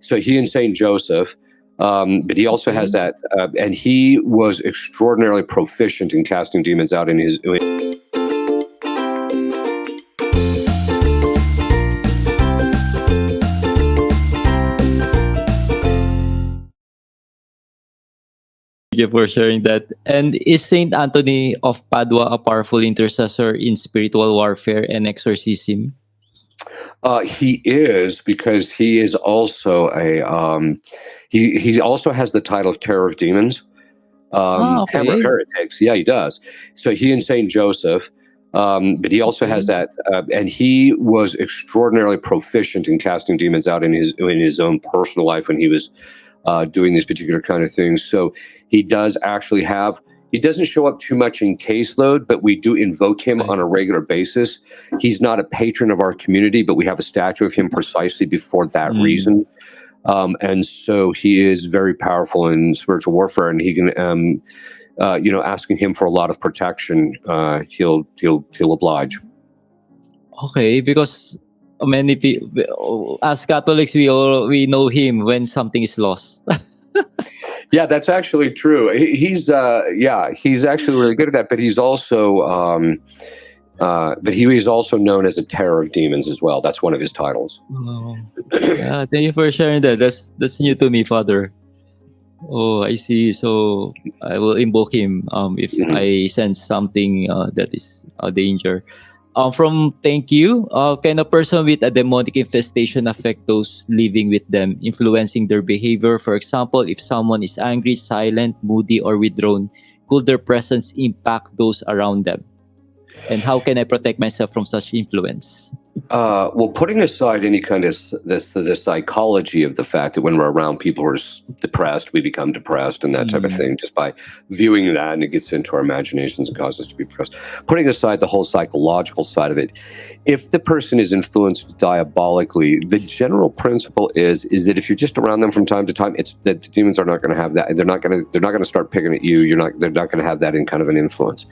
So he and Saint Joseph, but he also has that, and he was extraordinarily proficient in casting demons out in his. Thank you for sharing that. And is Saint Anthony of Padua a powerful intercessor in spiritual warfare and exorcism? He is, because he is also a he also has the title of Terror of Demons, Hammer of Okay. Heretics. Yeah, he does. So he and Saint Joseph, but he also has that, and he was extraordinarily proficient in casting demons out in his own personal life when he was doing these particular kind of things. So he does actually have. He doesn't show up too much in caseload, but we do invoke him on a regular basis. He's not a patron of our community, but we have a statue of him precisely before that reason. And so he is very powerful in spiritual warfare, and he can, asking him for a lot of protection, he'll oblige. Okay, because many people, as Catholics, we know him when something is lost. Yeah, that's actually true. He's actually really good at that. But he's also, he is also known as a Terror of Demons as well. That's one of his titles. Oh. Yeah, thank you for sharing that. That's new to me, Father. Oh, I see. So I will invoke him if I sense something that is a danger. From thank you, can a person with a demonic infestation affect those living with them, influencing their behavior? For example, if someone is angry, silent, moody, or withdrawn, could their presence impact those around them? And how can I protect myself from such influence? Well, putting aside any kind of the psychology of the fact that when we're around people who are depressed, we become depressed and that type of thing, just by viewing that, and it gets into our imaginations and causes us to be depressed. Putting aside the whole psychological side of it, if the person is influenced diabolically, the general principle is that if you're just around them from time to time, it's that the demons are not going to have that. They're not going to start picking at you. They're not going to have that in kind of an influence.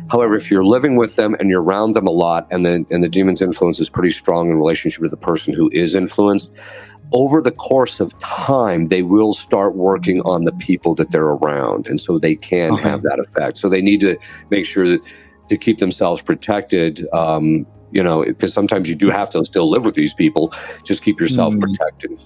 However, if you're living with them and you're around them a lot, and the demon's influence is pretty strong in relationship with the person who is influenced, over the course of time, they will start working on the people that they're around, and so they can have that effect. So they need to make sure that to keep themselves protected. Because sometimes you do have to still live with these people. Just keep yourself protected.